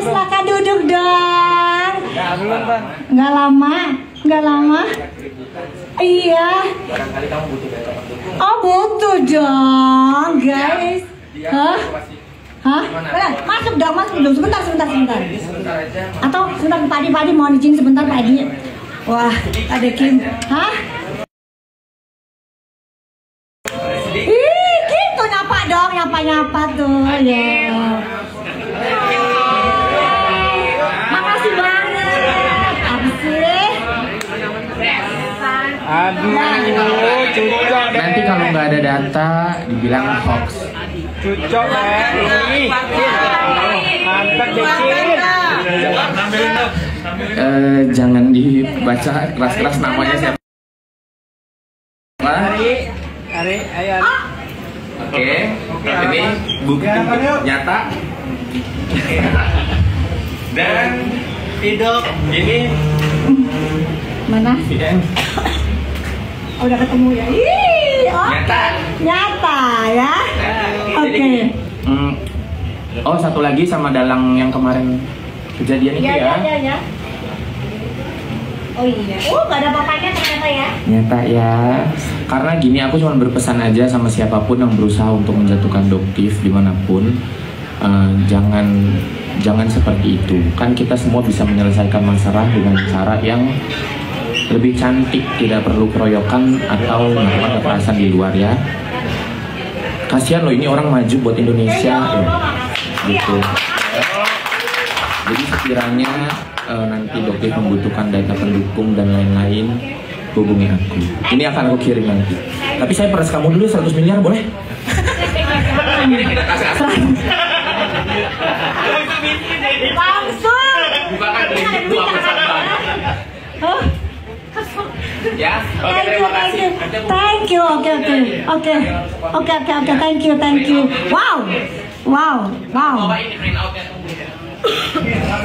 silakan duduk dong. Nggak lama. Iya. Oh, butuh dong, guys. Hah? Masuk dong. Sebentar. Atau sebentar, Padi, mohon izin sebentar, Padi. Wah, ada Kim. Hah? Ih, gitu nyapa dong, nyapa tuh, ya. Makasih banget. Apa sih? Aduh, cucok deh. Nanti kalau nggak ada data dibilang hoax. Cucok deh. Mantap dikit. Jangan dibaca keras-keras namanya siapa. Ari, ayo. Oke. Ini bukti nyata. Dan hidup ini Mana? Oh, udah ketemu ya. Ih, nyata ya. Oke. Oh, satu lagi sama dalang yang kemarin kejadian itu ya. Iya. Oh iya. Oh, nggak ada bapaknya ternyata ya. Nyata ya. Karena gini, aku cuma berpesan aja sama siapapun yang berusaha untuk menjatuhkan Doktif dimanapun, jangan seperti itu. Kan kita semua bisa menyelesaikan masalah dengan cara yang lebih cantik, tidak perlu keroyokan atau melakukan kekerasan di luar ya. Kasihan loh, ini orang maju buat Indonesia ya. Gitu. Jadi sekiranya nanti Doktif membutuhkan data pendukung dan lain-lain, hubungi aku. Ini akan aku kirim nanti. Tapi saya peras kamu dulu 100 miliar boleh? Langsung. Bukan itu apa sabar. Ya, oke, terima kasih. Thank you. Oke. Thank you. Wow.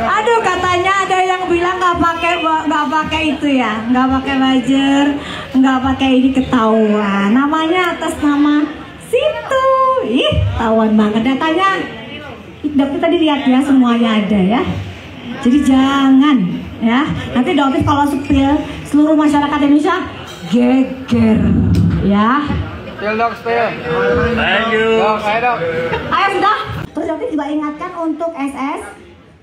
Aduh, katanya ada yang bilang nggak pakai itu ya, nggak pakai buzzer, nggak pakai ini, ketahuan. Namanya atas nama situ. Ih, tahuan banget datanya. Dokter tadi lihat ya, semuanya ada ya. Jadi jangan ya. Nanti Dokter kalau spill, seluruh masyarakat Indonesia geger ya. Spill dong, spill. Thank you. Ayo. Ayo sudah. Terus Dokter juga ingatkan untuk SS,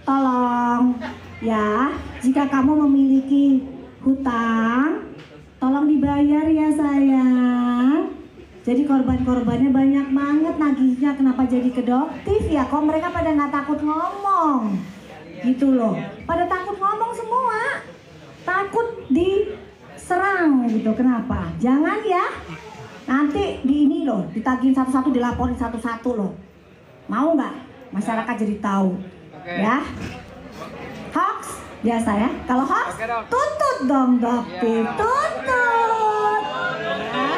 tolong ya, jika kamu memiliki hutang, tolong dibayar ya sayang. Jadi korban-korbannya banyak banget nagihnya, kenapa jadi ke Doktif ya? Kok mereka pada nggak takut ngomong? Gitu loh, pada takut ngomong semua, takut diserang gitu. Kenapa? Jangan ya, nanti di ini loh, ditagih satu-satu, dilaporin satu-satu loh. Mau nggak? Masyarakat jadi tahu, ya. Hoax biasa ya. Kalau hoax, tuntut dong Doktif, tuntut. Ya.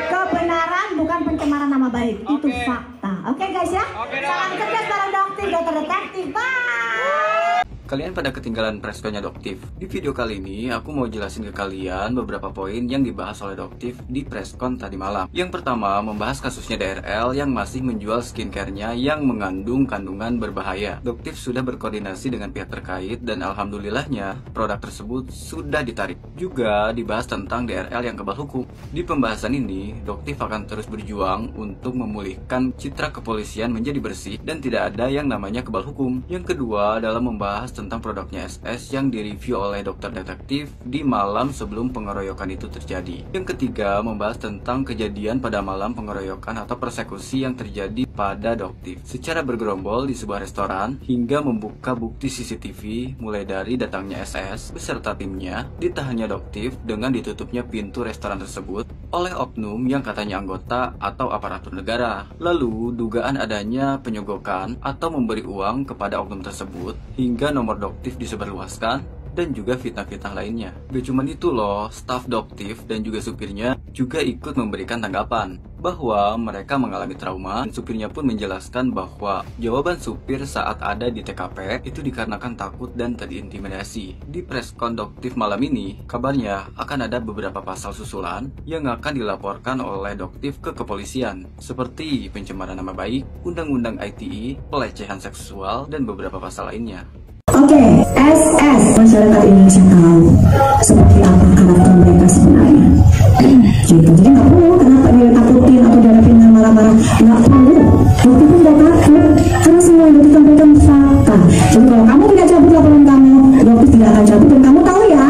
Kebenaran bukan pencemaran nama baik, itu fakta. Oke guys ya. Salam cerdas bareng Doktif, Dokter Detektif. Bye. Kalian pada ketinggalan preskonnya Doktif. Di video kali ini aku mau jelasin ke kalian beberapa poin yang dibahas oleh Doktif di preskon tadi malam. Yang pertama, membahas kasusnya DRL yang masih menjual skincare-nya yang mengandung kandungan berbahaya. Doktif sudah berkoordinasi dengan pihak terkait dan alhamdulillahnya produk tersebut sudah ditarik. Juga dibahas tentang DRL yang kebal hukum. Di pembahasan ini, Doktif akan terus berjuang untuk memulihkan citra kepolisian menjadi bersih dan tidak ada yang namanya kebal hukum. Yang kedua adalah membahas tentang produknya SS yang direview oleh dokter detektif di malam sebelum pengeroyokan itu terjadi. Yang ketiga, membahas tentang kejadian pada malam pengeroyokan atau persekusi yang terjadi pada Doktif secara bergerombol di sebuah restoran hingga membuka bukti CCTV mulai dari datangnya SS beserta timnya, ditahannya Doktif dengan ditutupnya pintu restoran tersebut oleh oknum yang katanya anggota atau aparatur negara. Lalu dugaan adanya penyogokan atau memberi uang kepada oknum tersebut hingga nomor Doktif disebarluaskan dan juga fitnah-fitnah lainnya. Gak cuman itu loh, staf Doktif dan juga supirnya juga ikut memberikan tanggapan bahwa mereka mengalami trauma, dan supirnya pun menjelaskan bahwa jawaban supir saat ada di TKP itu dikarenakan takut dan terintimidasi. Di preskon Doktif malam ini, kabarnya akan ada beberapa pasal susulan yang akan dilaporkan oleh Doktif ke kepolisian, seperti pencemaran nama baik, Undang-Undang ITE, pelecehan seksual, dan beberapa pasal lainnya. Oke, SS masyarakat Indonesia tahu seperti apa karakter mereka sebenarnya. Gitu. Jadi nggak perlu kenapa dia takutin atau dihadapin dengan marah-marah, nggak perlu. Dokter pun nggak takut karena semua yang disampaikan fakta. Jadi kalau kamu tidak cabut laporan kamu, dokter tidak akan cabut, dan kamu tahu ya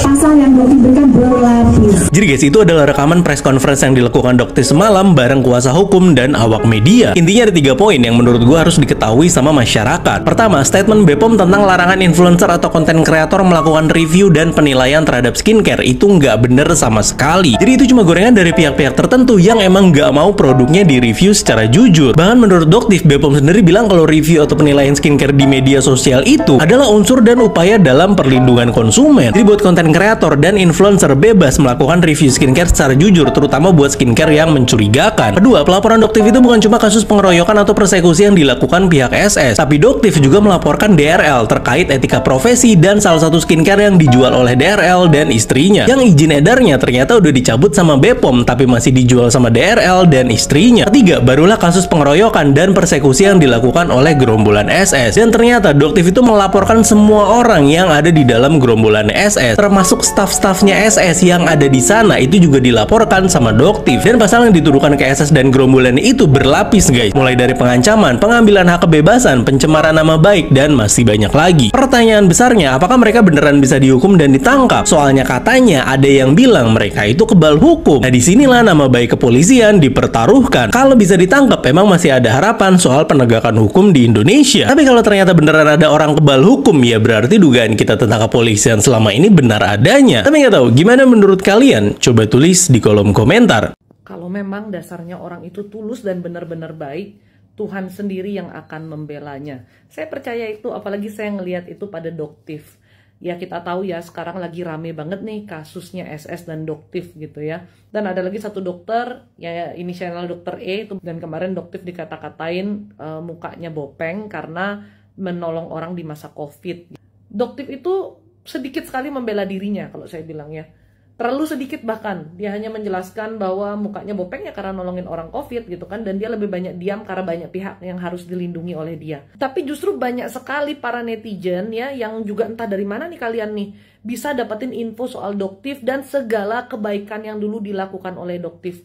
pasal yang dokter berikan berlapis. Jadi guys, itu adalah rekaman press conference yang dilakukan Doktif semalam bareng kuasa hukum dan awak media. Intinya ada 3 poin yang menurut gue harus diketahui sama masyarakat. Pertama, statement BPOM tentang larangan influencer atau konten kreator melakukan review dan penilaian terhadap skincare itu nggak bener sama sekali. Jadi itu cuma gorengan dari pihak-pihak tertentu yang emang nggak mau produknya di-review secara jujur. Bahkan menurut Doktif, BPOM sendiri bilang kalau review atau penilaian skincare di media sosial itu adalah unsur dan upaya dalam perlindungan konsumen. Jadi buat konten kreator dan influencer bebas melakukan review skincare secara jujur, terutama buat skincare yang mencurigakan. Kedua, pelaporan Doktif itu bukan cuma kasus pengeroyokan atau persekusi yang dilakukan pihak SS, tapi Doktif juga melaporkan DRL terkait etika profesi dan salah satu skincare yang dijual oleh DRL dan istrinya, yang izin edarnya ternyata udah dicabut sama BPOM tapi masih dijual sama DRL dan istrinya. Ketiga, barulah kasus pengeroyokan dan persekusi yang dilakukan oleh gerombolan SS, dan ternyata Doktif itu melaporkan semua orang yang ada di dalam gerombolan SS, termasuk staf-stafnya SS yang ada di sana itu juga dilaporkan sama Doktif. Dan pasal yang dituduhkan ke SS dan gerombolan itu berlapis guys, mulai dari pengancaman, pengambilan hak kebebasan, pencemaran nama baik, dan masih banyak lagi. Pertanyaan besarnya, apakah mereka beneran bisa dihukum dan ditangkap? Soalnya katanya ada yang bilang mereka itu kebal hukum. Nah disinilah nama baik kepolisian dipertaruhkan. Kalau bisa ditangkap, memang masih ada harapan soal penegakan hukum di Indonesia. Tapi kalau ternyata beneran ada orang kebal hukum, ya berarti dugaan kita tentang kepolisian selama ini benar adanya. Tapi nggak tahu, gimana menurut kalian? Coba tulis di kolom komentar. Kalau memang dasarnya orang itu tulus dan benar-benar baik, Tuhan sendiri yang akan membelanya. Saya percaya itu, apalagi saya ngelihat itu pada Doktif. Ya kita tahu ya, sekarang lagi rame banget nih kasusnya SS dan Doktif gitu ya. Dan ada lagi satu dokter, ya inisial dokter E itu, dan kemarin Doktif dikata-katain mukanya bopeng karena menolong orang di masa COVID. Doktif itu sedikit sekali membela dirinya kalau saya bilang ya. Terlalu sedikit bahkan. Dia hanya menjelaskan bahwa mukanya bopeng ya karena nolongin orang COVID gitu kan. Dan dia lebih banyak diam karena banyak pihak yang harus dilindungi oleh dia. Tapi justru banyak sekali para netizen ya yang juga entah dari mana nih kalian nih bisa dapetin info soal Doktif dan segala kebaikan yang dulu dilakukan oleh Doktif.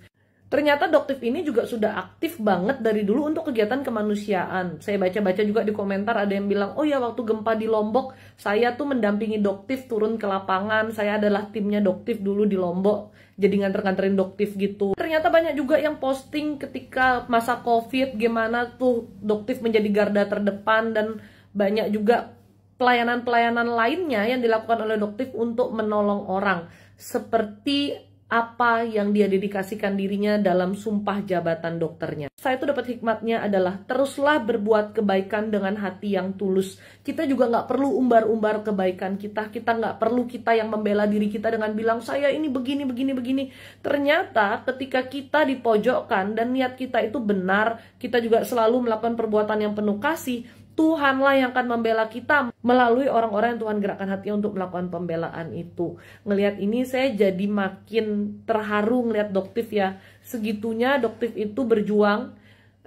Ternyata Doktif ini juga sudah aktif banget dari dulu untuk kegiatan kemanusiaan. Saya baca-baca juga di komentar ada yang bilang, oh ya waktu gempa di Lombok, saya tuh mendampingi Doktif turun ke lapangan. Saya adalah timnya Doktif dulu di Lombok, jadi nganter-nganterin Doktif gitu. Ternyata banyak juga yang posting ketika masa COVID, gimana tuh Doktif menjadi garda terdepan. Dan banyak juga pelayanan-pelayanan lainnya yang dilakukan oleh Doktif untuk menolong orang. Seperti apa yang dia dedikasikan dirinya dalam sumpah jabatan dokternya. Saya tuh dapat hikmatnya adalah teruslah berbuat kebaikan dengan hati yang tulus. Kita juga nggak perlu umbar-umbar kebaikan kita. Kita nggak perlu kita yang membela diri kita dengan bilang saya ini begini. Ternyata ketika kita dipojokkan dan niat kita itu benar, kita juga selalu melakukan perbuatan yang penuh kasih, Tuhanlah yang akan membela kita melalui orang-orang yang Tuhan gerakkan hatinya untuk melakukan pembelaan itu. Ngelihat ini saya jadi makin terharu ngelihat Doktif ya. Segitunya Doktif itu berjuang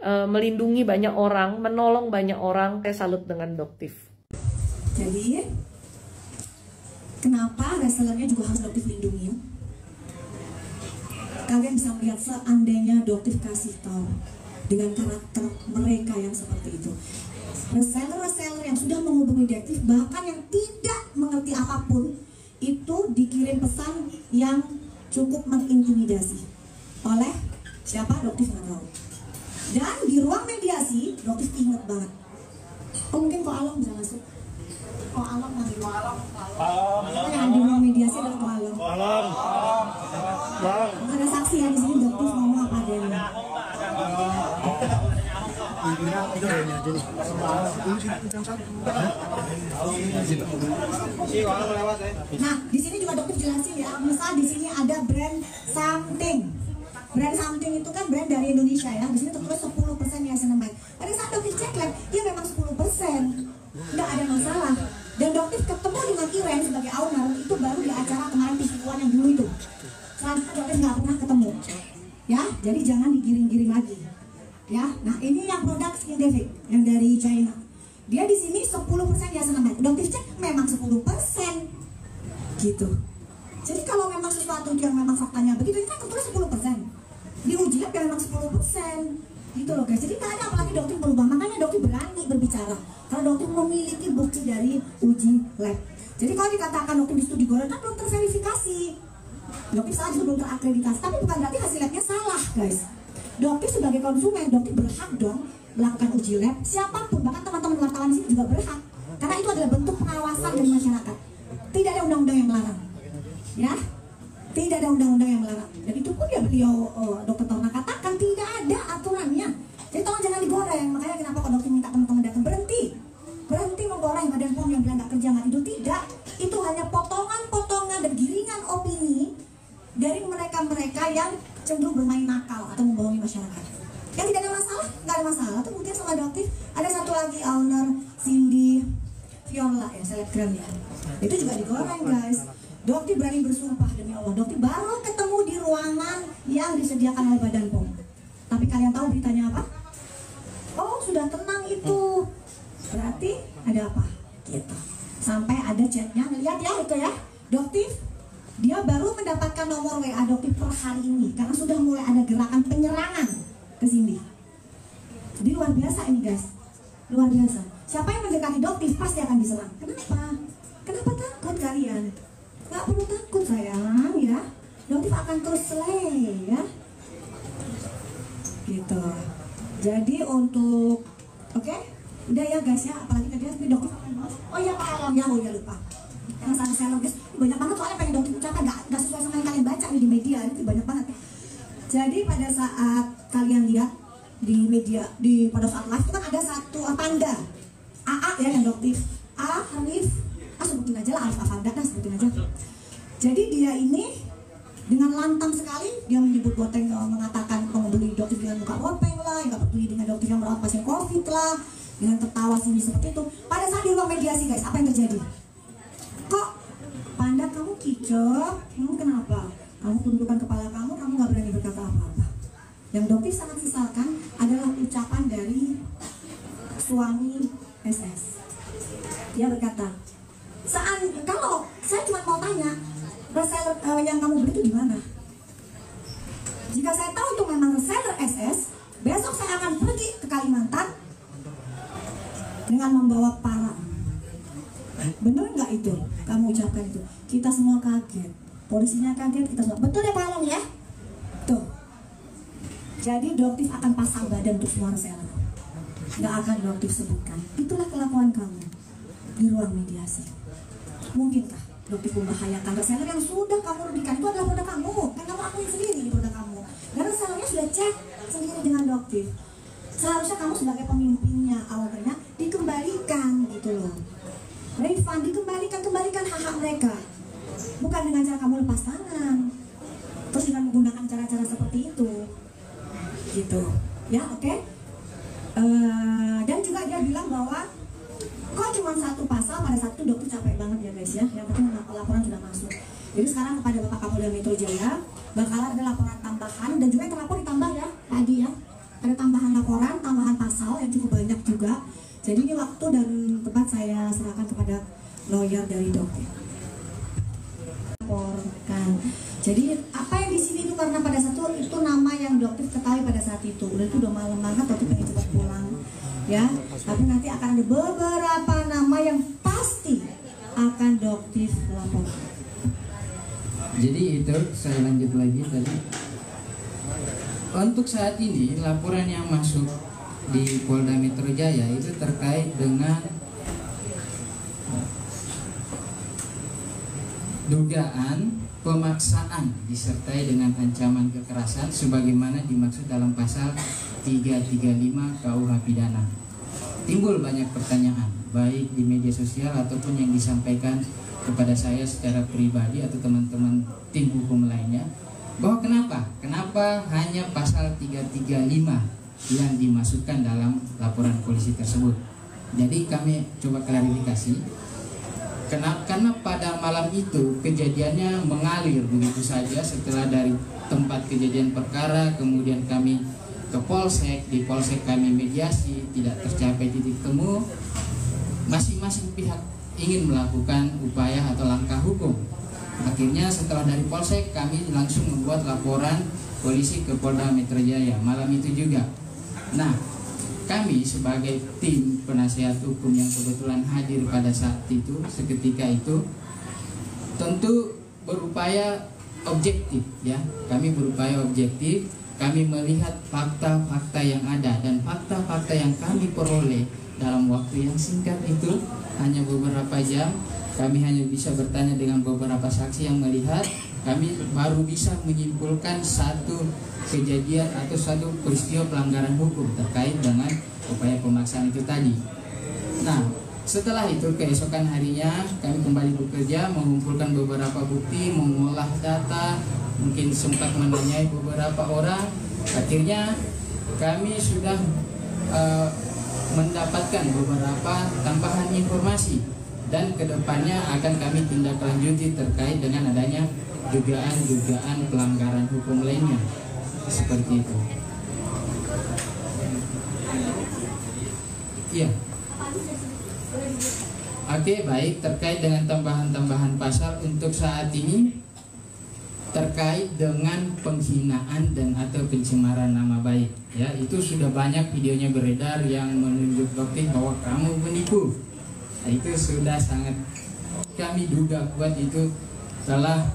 melindungi banyak orang, menolong banyak orang. Saya salut dengan Doktif. Jadi kenapa resellernya juga harus Doktif lindungi? Kalian bisa melihat seandainya Doktif kasih tahu dengan karakter mereka yang seperti itu. Reseller-reseller yang sudah menghubungi Doktif, bahkan yang tidak mengerti apapun, itu dikirim pesan yang cukup mengintimidasi oleh siapa? Doktif nggak tahu. Dan di ruang mediasi, Doktif ingat banget. Oh mungkin Ko Along bisa masuk. Ko Along nanti. Yang di ruang mediasi adalah Ko Along. Ada saksi ya di sini, Doktif ngomong apa adanya. Nah, di sini juga dokter jelasin ya. Misal di sini ada brand something. Brand something itu kan brand dari Indonesia ya. Di sini tertulis 10% niacinamide. Pada saat dokter cek lab, dia memang 10%. Nggak ada masalah. Dan dokter ketemu dengan Iren sebagai owner itu baru di acara kemarin TV1 yang dulu itu. Selanjutnya dokter nggak pernah ketemu. Ya, jadi jangan digiring-giring lagi. Ya, nah ini yang produk Skindevic yang dari China. Dia di sini 10% niacinamide. Dokter cek memang 10%. Gitu. Jadi kalau memang sesuatu yang memang faktanya begitu, kita tertulis 10%. Diuji lab memang 10%. Gitu loh guys. Jadi nggak ada apalagi dokter berubah. Makanya dokter berani berbicara. Karena dokter memiliki bukti dari uji lab. Jadi kalau dikatakan dokter di studi goreng, kan belum terverifikasi. Dokter salah juga belum terakreditasi. Tapi bukan berarti hasil labnya salah guys. Dokter sebagai konsumen, dokter berhak dong melakukan uji lab. Siapapun, bahkan teman-teman wartawan di sini juga berhak. Karena itu adalah bentuk pengawasan dari masyarakat. Tidak ada undang-undang yang melarang. Ya, tidak ada undang-undang yang melarang. Dan itu pun ya beliau dokter Torna katakan tidak ada aturannya. Jadi tolong jangan digoreng. Makanya kenapa kok dokter minta teman-teman datang berhenti menggoreng Badan POM yang bilang nggak kerja nggak tidur. Tidak, itu hanya potongan-potongan dan giringan opini dari mereka-mereka yang cenderung bermain nakal atau membohongi masyarakat. Yang tidak ada masalah, nggak ada masalah. Itu buktinya sama dokter. Ada satu lagi owner Cindy Viola ya, selebgram ya. Itu juga digoreng guys. Dokter berani bersumpah demi Allah, dokter baru ketemu di ruangan yang disediakan oleh Badan POM. Tapi kalian tahu beritanya apa? Oh, sudah tenang itu. Berarti ada apa? Gitu. Sampai ada chatnya, lihat ya itu ya. Dokter, dia baru mendapatkan nomor WA dokter per hari ini karena sudah mulai ada gerakan penyerangan ke sini. Jadi luar biasa ini guys. Luar biasa. Siapa yang mendekati dokter pasti akan diserang. Kenapa? Kenapa takut kalian? Nggak perlu takut sayang ya. Dokter akan terus slay ya. Gitu. Jadi untuk udah ya guys ya, apalagi tadi harus dokter. Oh ya Pak Alam ya, oh ya lupa. Yang sana saya guys, banyak banget soalnya pengen dokter ucapkan nggak sesuai sama yang kalian baca nih di media, itu banyak banget. Jadi pada saat kalian lihat di media, pada saat live itu kan ada satu panda AA ya yang dokter Arif, sebutin aja lah Arif Afanda, sebutin aja. Jadi dia ini dengan lantang sekali dia menyebut Boteng, mengatakan membeli dokter dengan muka Boteng lah, nggak peduli dengan dokter yang merawat pasien COVID lah, dengan tertawa sini seperti itu. Pada saat di ruang mediasi guys, apa yang terjadi? Kok Panda kamu kicau? Kenapa? Kamu tundukkan kepala kamu nggak berani berkata apa-apa. Yang dokter sangat sesalkan adalah ucapan dari suami SS. Dia berkata, kalau saya cuma mau tanya, reseller yang kamu beli itu di mana? Jika saya tahu itu memang reseller SS, besok saya akan pergi ke Kalimantan dengan membawa parang. Bener nggak itu? Kamu ucapkan itu. Kita semua kaget. Polisinya kaget, kita semua. Betul ya Pak Along ya? Tuh. Jadi dokter akan pasang badan untuk semua reseller. Nggak akan dokter sebutkan. Itulah kelakuan kamu di ruang mediasi. Mungkinkah dokter membahayakan reseller yang sudah kamu rugikan? Itu adalah produk kamu. Kan kamu akuin sendiri di produk kamu. Dan resellernya sudah cek sendiri dengan dokter. Seharusnya kamu sebagai pemimpinnya, awalnya dikembalikan gitu loh. Refund, kembalikan hak-hak mereka. Bukan dengan cara kamu lepas tangan. Terus dengan menggunakan cara-cara seperti itu. Gitu. Ya, oke? Dan juga dia bilang bahwa kok cuma satu pasal, pada satu dokter capek banget ya guys ya. Yang penting laporan sudah masuk. Jadi sekarang kepada Bapak Kapolda Metro Jaya bakal ada laporan tambahan dan juga yang terlapor ditambah ya tadi ya. Ada tambahan laporan, tambahan pasal yang cukup banyak juga. Jadi ini waktu dan tempat saya serahkan kepada lawyer dari dokter. Laporkan. Jadi apa yang di sini itu karena pada saat itu nama yang dokter ketahui pada saat itu. Udah itu udah malam banget, dokter pengen cepat pulang. Ya, tapi nanti akan ada beberapa nama yang pasti akan dokter lapor. Jadi itu saya lanjut lagi tadi. Untuk saat ini laporan yang masuk di Polda Metro Jaya itu terkait dengan dugaan pemaksaan disertai dengan ancaman kekerasan sebagaimana dimaksud dalam pasal 335 KUH Pidana. Timbul banyak pertanyaan, baik di media sosial ataupun yang disampaikan kepada saya secara pribadi atau teman-teman tim hukum lainnya, bahwa kenapa hanya pasal 335 yang dimasukkan dalam laporan polisi tersebut. Jadi kami coba klarifikasi. Karena pada malam itu kejadiannya mengalir begitu saja, setelah dari tempat kejadian perkara kemudian kami ke polsek, di polsek kami mediasi, tidak tercapai titik temu, masing-masing pihak ingin melakukan upaya atau langkah hukum. Akhirnya setelah dari polsek kami langsung membuat laporan polisi ke Polda Metro Jaya malam itu juga. Nah, kami sebagai tim penasihat hukum yang kebetulan hadir pada saat itu, seketika itu, tentu berupaya objektif ya. Kami berupaya objektif, kami melihat fakta-fakta yang ada, dan fakta-fakta yang kami peroleh dalam waktu yang singkat itu, hanya beberapa jam, kami hanya bisa bertanya dengan beberapa saksi yang melihat, kami baru bisa menyimpulkan satu kejadian atau satu peristiwa pelanggaran hukum terkait dengan upaya pemaksaan itu tadi. Nah, setelah itu keesokan harinya kami kembali bekerja, mengumpulkan beberapa bukti, mengolah data, mungkin sempat menanyai beberapa orang. Akhirnya kami sudah mendapatkan beberapa tambahan informasi, dan kedepannya akan kami tindak lanjuti terkait dengan adanya dugaan pelanggaran hukum lainnya, seperti itu. Iya. Oke, baik, terkait dengan tambahan-tambahan pasal untuk saat ini terkait dengan penghinaan dan atau pencemaran nama baik, ya, itu sudah banyak videonya beredar yang menunjuk dokter bahwa kamu menipu. Nah, itu sudah sangat kami duga kuat itu telah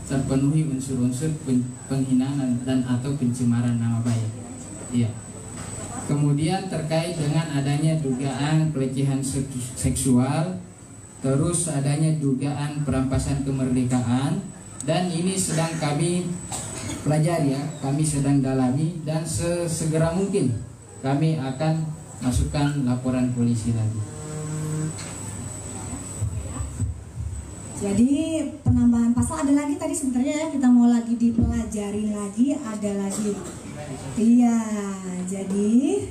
terpenuhi unsur-unsur penghinaan dan atau pencemaran nama baik. Iya. Kemudian terkait dengan adanya dugaan pelecehan seksual, terus adanya dugaan perampasan kemerdekaan, dan ini sedang kami pelajari ya, kami sedang dalami, dan sesegera mungkin kami akan masukkan laporan polisi lagi. Jadi penambahan pasal ada lagi tadi sebenarnya ya, kita mau lagi dipelajari lagi, ada lagi. Iya, jadi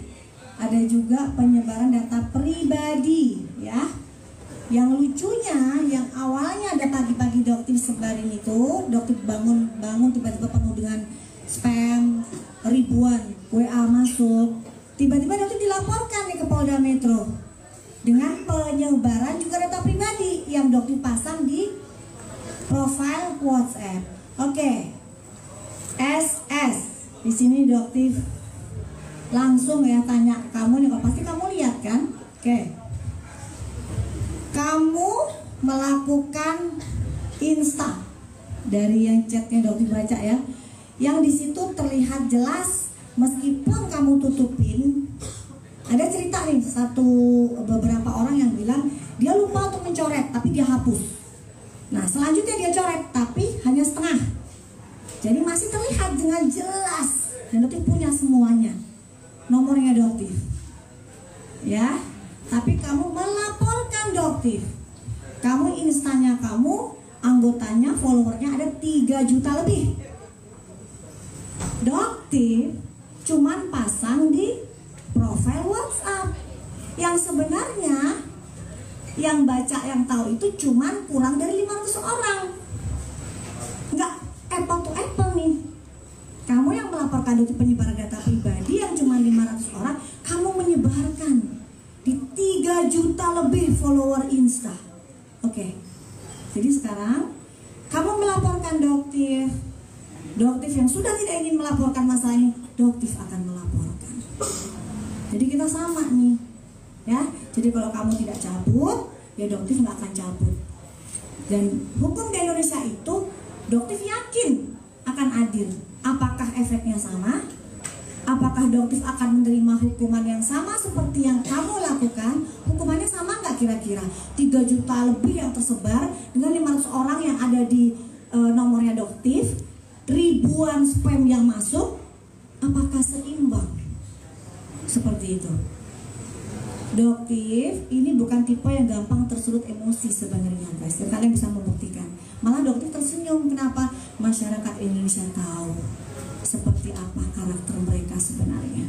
ada juga penyebaran data pribadi ya. Yang lucunya, yang awalnya ada pagi-pagi dokter sebarin itu, dokter bangun tiba-tiba penuh dengan spam, ribuan WA masuk. Tiba-tiba dokter dilaporkan nih ke Polda Metro dengan penyebaran juga data pribadi yang dokter pasang di profil WhatsApp. Oke. SS. Di sini dokter langsung ya tanya kamu nih, pasti kamu lihat kan? Oke. Kamu melakukan insta dari yang chatnya dokter baca ya, yang di situ terlihat jelas meskipun kamu tutupin. Ada cerita nih beberapa orang yang bilang dia lupa untuk mencoret tapi dia hapus. Nah selanjutnya dia coret tapi hanya setengah. Jadi masih terlihat dengan jelas, dan dokter punya semuanya, nomornya dokter, ya. Tapi kamu melaporkan dokter, kamu instannya kamu, anggotanya, followernya ada 3 juta lebih. Dokter cuman pasang di profil WhatsApp, yang sebenarnya yang baca, yang tahu itu cuman kurang dari 500 orang. Nggak apple to apple nih. Kamu yang melaporkan dokter penyebaran data pribadi yang cuma 500 orang, kamu menyebarkan di 3 juta lebih follower Insta. Oke. Jadi sekarang kamu melaporkan dokter yang sudah tidak ingin melaporkan masalah ini, dokter akan melaporkan. Jadi kita sama nih, ya. Jadi kalau kamu tidak cabut, ya dokter nggak akan cabut. Dan hukum di Indonesia itu dokter yakin akan adil. Apakah efeknya sama? Apakah dokter akan menerima hukuman yang sama seperti yang kamu lakukan? Hukumannya sama nggak kira-kira? 3 juta lebih yang tersebar dengan 500 orang yang ada di nomornya dokter, ribuan spam yang masuk, apakah seimbang? seperti itu. Doktif ini bukan tipe yang gampang tersulut emosi sebenarnya guys, dan kalian bisa membuktikan. Malah doktif tersenyum. Kenapa? Masyarakat Indonesia tahu seperti apa karakter mereka sebenarnya.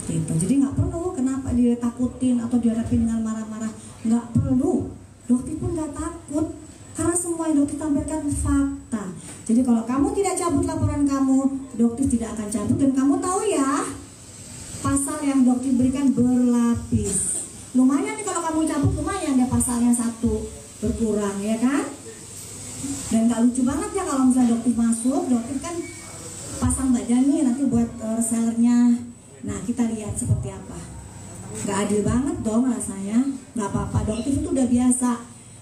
Gitu. Jadi nggak perlu kenapa dia takutin atau dihadapi dengan marah-marah, nggak perlu. Doktif pun nggak takut karena semua yang doktif tampilkan fakta. Jadi kalau kamu tidak cabut laporan kamu, doktif tidak akan cabut. Dan kamu tahu ya, pasal yang doktif berikan berlapis. Lumayan nih kalau kamu cabut, lumayan ya pasalnya 1 berkurang ya kan. Dan gak lucu banget ya kalau misalnya doktif masuk, doktif kan pasang badan nih nanti buat sellernya. Nah kita lihat seperti apa. Gak adil banget dong rasanya. Gak apa-apa, doktif itu udah biasa.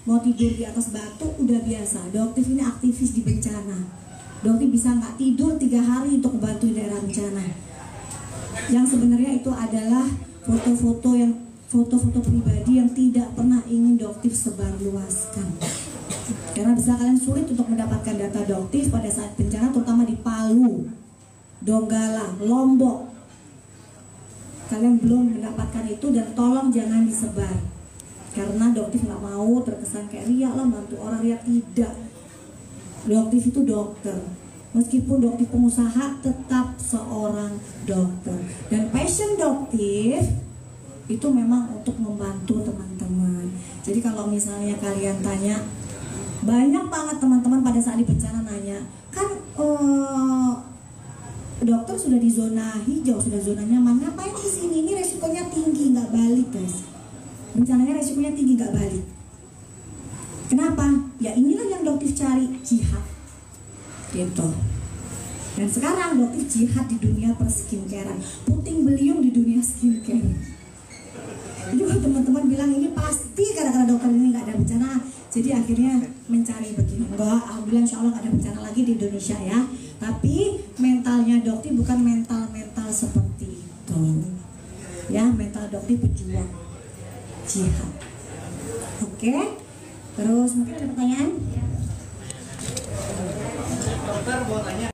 Mau tidur di atas batu udah biasa. Doktif ini aktivis di bencana. Doktif bisa gak tidur 3 hari untuk membantu daerah bencana. Yang sebenarnya itu adalah foto-foto pribadi yang tidak pernah ingin doktif sebarluaskan. Karena bisa kalian sulit untuk mendapatkan data doktif pada saat bencana, terutama di Palu, Donggala, Lombok. Kalian belum mendapatkan itu dan tolong jangan disebar. Karena doktif nggak mau terkesan kayak riak lah, bantu orang riak, tidak. Doktif itu dokter. Meskipun doktif pengusaha, tetap seorang dokter. Dan passion doktif itu memang untuk membantu teman-teman. Jadi kalau misalnya kalian tanya, banyak banget teman-teman pada saat di bencana nanya, kan dokter sudah di zona hijau, sudah zona nyaman, ngapain di sini? Ini resikonya tinggi, nggak balik guys. Bencananya resikonya tinggi, nggak balik. Kenapa? Ya inilah yang doktif cari, jihad. Gitu. Dan sekarang doktif jihad di dunia perskincarean, puting beliung di dunia skincare. Jadi kalau teman-teman bilang ini pasti gara-gara dokter ini nggak ada bencana, jadi akhirnya mencari begini. Enggak, alhamdulillah insya Allah nggak ada bencana lagi di Indonesia ya. Tapi mentalnya doktif bukan mental seperti itu. Ya, mental doktif pejuang jihad. Oke, terus mungkin ada pertanyaan? Dokter mau tanya.